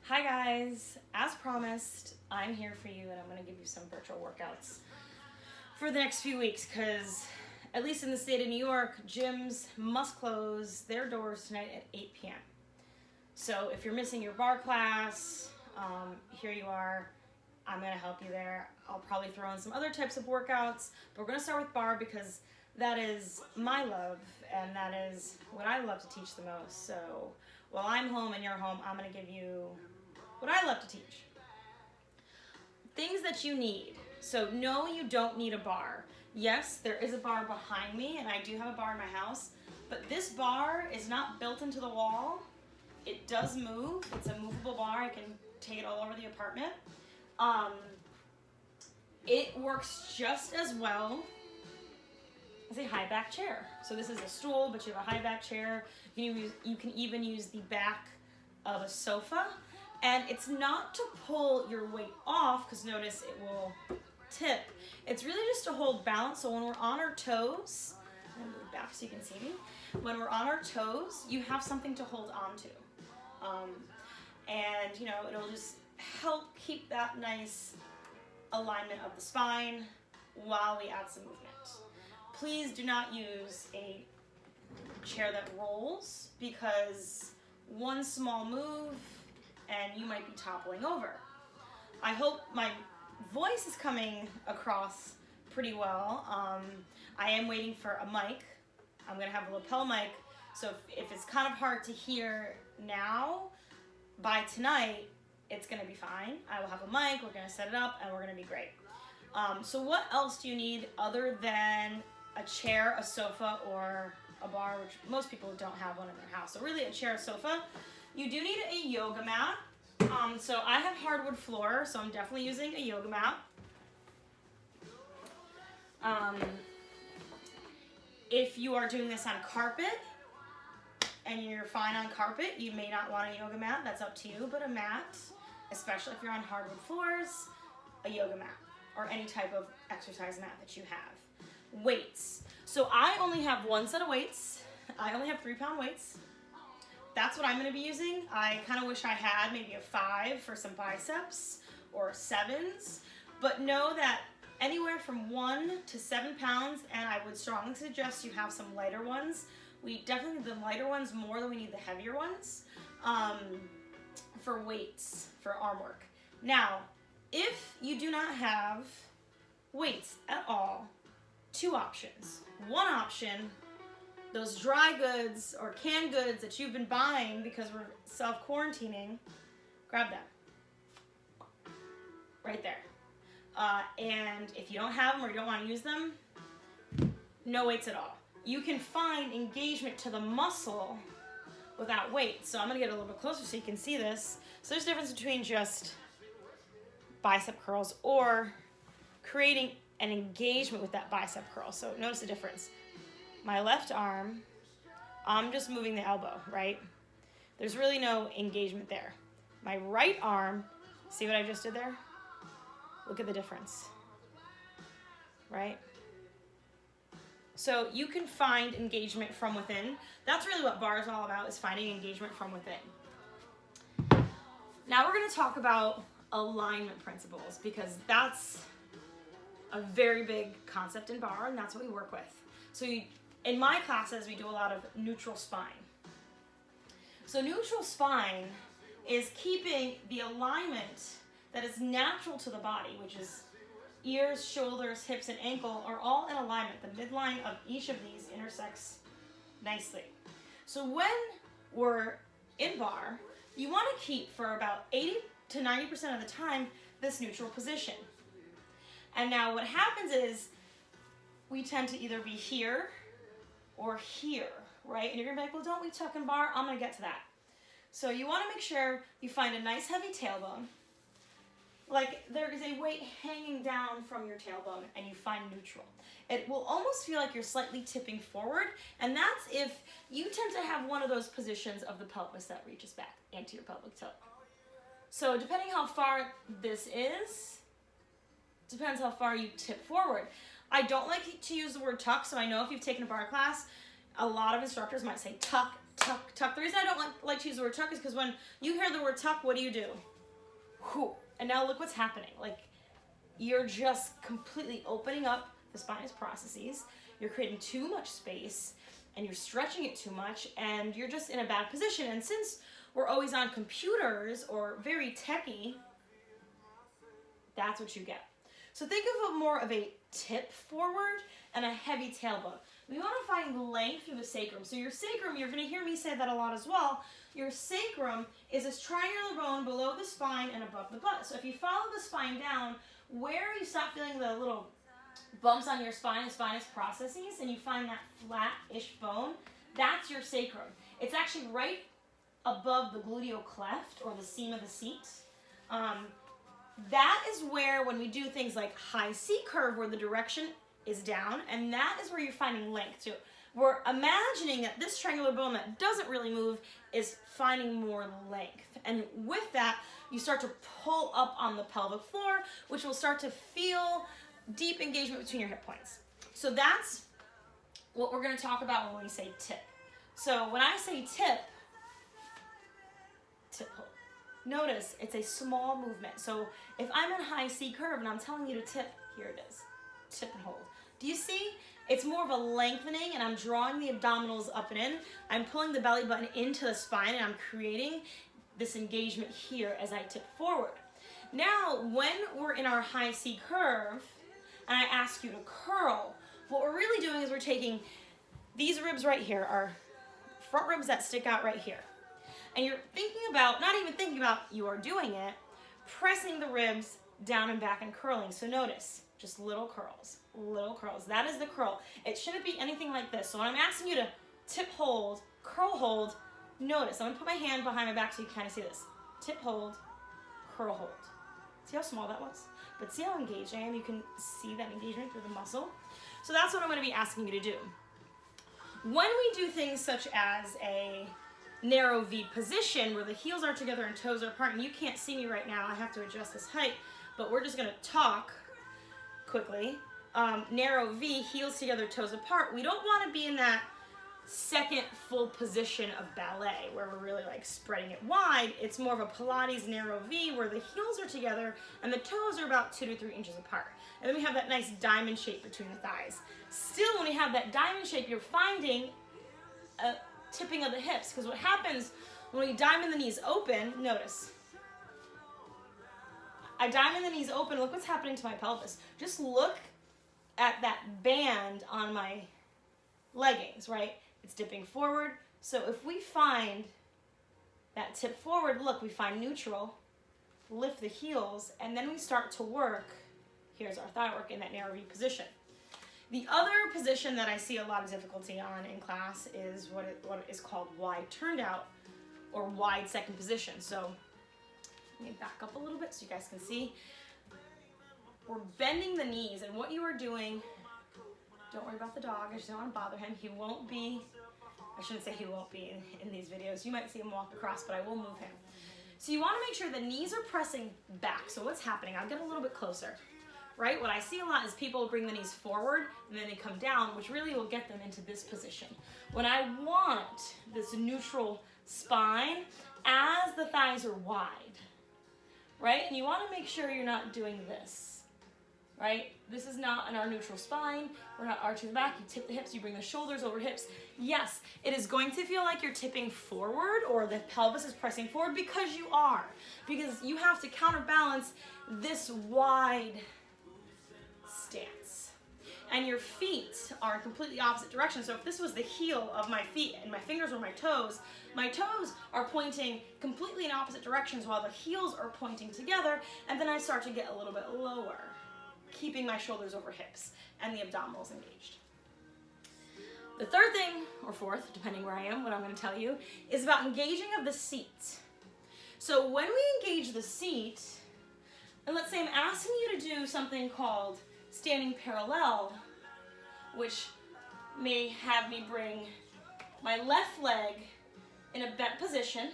Hi guys, as promised, I'm here for you and I'm going to give you some virtual workouts for the next few weeks because at least in the state of New York, gyms must close their doors tonight at 8 p.m. So if you're missing your bar class, here you are. I'm going to help you there. I'll probably throw in some other types of workouts, but we're going to start with bar because that is my love and that is what I love to teach the most. So while I'm home and you're home, I'm going to give you what I love to teach. Things that you need. So no, you don't need a bar. Yes, there is a bar behind me and I do have a bar in my house, but this bar is not built into the wall. It does move. It's a movable bar. I can take it all over the apartment. It works just as well as a high back chair. So this is a stool, but you have a high back chair. You can even use the back of a sofa. And it's not to pull your weight off, because notice it will tip. It's really just to hold balance. So when we're on our toes, I'm gonna move back so you can see me. When we're on our toes, you have something to hold on to. And you know, it'll just help keep that nice alignment of the spine while we add some movement. Please do not use a chair that rolls, because one small move and you might be toppling over. I hope my voice is coming across pretty well. I am waiting for a mic. I'm gonna have a lapel mic, so if it's kind of hard to hear now, by tonight, it's gonna be fine. I will have a mic, we're gonna set it up, and we're gonna be great. So what else do you need other than a chair, a sofa, or a bar, which most people don't have one in their house. So really a chair, a sofa. You do need a yoga mat. So I have hardwood floor, so I'm definitely using a yoga mat. If you are doing this on carpet and you're fine on carpet, you may not want a yoga mat. That's up to you, but a mat, especially if you're on hardwood floors, a yoga mat or any type of exercise mat that you have. Weights. So I only have one set of weights. I only have 3-pound weights. That's what I'm gonna be using. I kind of wish I had maybe a 5 for some biceps or 7s, but know that anywhere from 1 to 7 pounds, and I would strongly suggest you have some lighter ones. We definitely need the lighter ones more than we need the heavier ones for weights, for arm work. Now, if you do not have weights at all, 2 options. One option, those dry goods or canned goods that you've been buying because we're self-quarantining, grab that. Right there. And if you don't have them or you don't want to use them, no weights at all. You can find engagement to the muscle without weight. So I'm going to get a little bit closer so you can see this. So there's a difference between just bicep curls or creating an engagement with that bicep curl. So notice the difference. My left arm, I'm just moving the elbow, right? There's really no engagement there. My right arm, see what I just did there? Look at the difference, right? So you can find engagement from within. That's really what bar is all about, is finding engagement from within. Now we're gonna talk about alignment principles, because that's a very big concept in bar, and that's what we work with. So in my classes, we do a lot of neutral spine. So neutral spine is keeping the alignment that is natural to the body, which is ears, shoulders, hips, and ankle are all in alignment. The midline of each of these intersects nicely. So when we're in bar, you want to keep for about 80 to 90% of the time this neutral position. And now what happens is we tend to either be here or here, right? And you're gonna be like, well, don't we tuck and bar? I'm gonna get to that. So you wanna make sure you find a nice heavy tailbone. Like there is a weight hanging down from your tailbone and you find neutral. It will almost feel like you're slightly tipping forward, and that's if you tend to have one of those positions of the pelvis that reaches back, anterior pelvic tilt. So depending how far this is, depends how far you tip forward. I don't like to use the word tuck, so I know if you've taken a bar class, a lot of instructors might say tuck, tuck, tuck. The reason I don't like to use the word tuck is because when you hear the word tuck, what do? Whew. And now look what's happening. Like, you're just completely opening up the spinous processes. You're creating too much space, and you're stretching it too much, and you're just in a bad position. And since we're always on computers or very techy, that's what you get. So think of it more of a tip forward and a heavy tailbone. We want to find length through the sacrum. So your sacrum, you're going to hear me say that a lot as well. Your sacrum is this triangular bone below the spine and above the butt. So if you follow the spine down, where you stop feeling the little bumps on your spine and spinous processes, and you find that flat-ish bone, that's your sacrum. It's actually right above the gluteal cleft or the seam of the seat. That is where, when we do things like high C curve, where the direction is down, and that is where you're finding length. So we're imagining that this triangular bone that doesn't really move is finding more length. And with that, you start to pull up on the pelvic floor, which will start to feel deep engagement between your hip points. So that's what we're going to talk about when we say tip. So when I say tip hold. Notice it's a small movement. So if I'm in high C curve and I'm telling you to tip, here it is. Tip and hold. Do you see? It's more of a lengthening, and I'm drawing the abdominals up and in. I'm pulling the belly button into the spine, and I'm creating this engagement here as I tip forward. Now, when we're in our high C curve, and I ask you to curl, what we're really doing is we're taking these ribs right here, our front ribs that stick out right here. And you're thinking about, not even thinking about, you are doing it, pressing the ribs down and back and curling. So notice, just little curls, little curls. That is the curl. It shouldn't be anything like this. So when I'm asking you to tip hold, curl hold, notice, I'm gonna put my hand behind my back so you can kind of see this. Tip hold, curl hold. See how small that was? But see how engaged I am? You can see that engagement through the muscle. So that's what I'm gonna be asking you to do. When we do things such as a narrow V position where the heels are together and toes are apart, and you can't see me right now, I have to adjust this height, but we're just gonna talk quickly. Narrow V, heels together, toes apart. We don't wanna be in that second full position of ballet where we're really like spreading it wide. It's more of a Pilates narrow V where the heels are together and the toes are about 2 to 3 inches apart. And then we have that nice diamond shape between the thighs. Still, when you have that diamond shape, you're finding a tipping of the hips, because what happens when we diamond the knees open, notice, I diamond the knees open, look what's happening to my pelvis. Just look at that band on my leggings, right? It's dipping forward. So if we find that tip forward, look, we find neutral, lift the heels, and then we start to work, here's our thigh work in that narrow V position. The other position that I see a lot of difficulty on in class is what is called wide turned out or wide second position. So let me back up a little bit so you guys can see. We're bending the knees, and what you are doing, don't worry about the dog, I just don't want to bother him. He won't be, I shouldn't say he won't be in these videos. You might see him walk across, but I will move him. So you want to make sure the knees are pressing back. So what's happening? I'll get a little bit closer. Right? What I see a lot is people bring the knees forward and then they come down, which really will get them into this position. When I want this neutral spine as the thighs are wide, right? And you want to make sure you're not doing this, right? This is not in our neutral spine. We're not arching the back. You tip the hips, you bring the shoulders over hips. Yes, it is going to feel like you're tipping forward or the pelvis is pressing forward because you are. Because you have to counterbalance this wide stance. And your feet are in completely opposite directions. So if this was the heel of my feet and my fingers were my toes are pointing completely in opposite directions while the heels are pointing together, and then I start to get a little bit lower, keeping my shoulders over hips and the abdominals engaged. The third thing, or fourth, depending where I am, what I'm going to tell you, is about engaging of the seat. So when we engage the seat, and let's say I'm asking you to do something called standing parallel, which may have me bring my left leg in a bent position.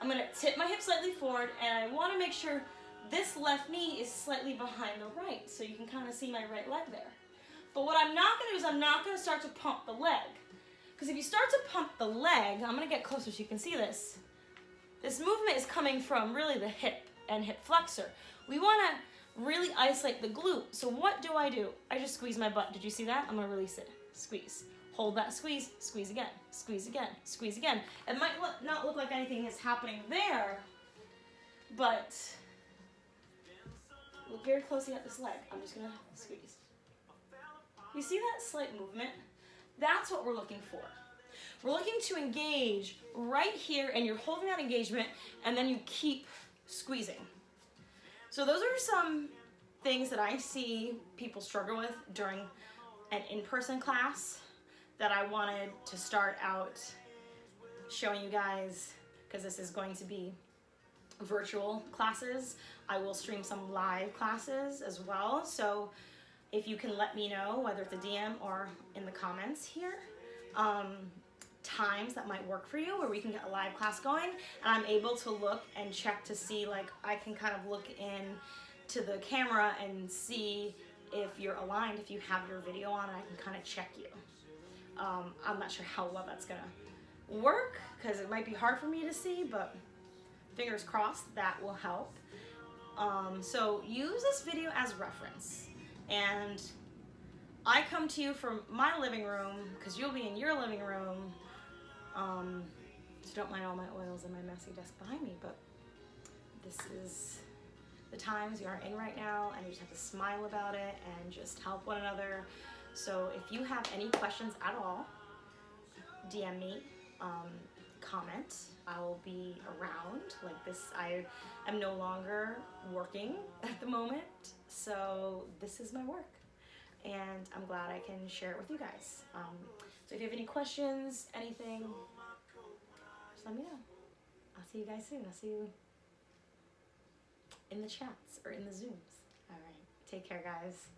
I'm going to tip my hip slightly forward, and I want to make sure this left knee is slightly behind the right, so you can kind of see my right leg there. But what I'm not going to do is I'm not going to start to pump the leg, Because if you start to pump the leg, I'm gonna get closer so you can see this. This movement is coming from really the hip and hip flexor. We wanna really isolate the glute. So what do? I just squeeze my butt. Did you see that? I'm gonna release it. Squeeze. Hold that squeeze, squeeze again, squeeze again, squeeze again. It might not look like anything is happening there, but look very closely at this leg. I'm just gonna squeeze. You see that slight movement? That's what we're looking for. We're looking to engage right here, and you're holding that engagement, and then you keep squeezing. So those are some things that I see people struggle with during an in-person class that I wanted to start out showing you guys, because this is going to be virtual classes. I will stream some live classes as well. So if you can let me know, whether it's a DM or in the comments here, times that might work for you where we can get a live class going, and I'm able to look and check to see, like, I can kind of look in to the camera and see if you're aligned, if you have your video on, and I can kind of check you. I'm not sure how well that's gonna work because it might be hard for me to see, but fingers crossed that will help. So use this video as reference, and I come to you from my living room because you'll be in your living room. So don't mind all my oils and my messy desk behind me, but this is the times you are in right now, and you just have to smile about it and just help one another. So if you have any questions at all, DM me, comment. I will be around. Like this, I am no longer working at the moment, so this is my work, and I'm glad I can share it with you guys. So if you have any questions, anything, just let me know. I'll see you guys soon. I'll see you in the chats or in the Zooms. All right, take care, guys.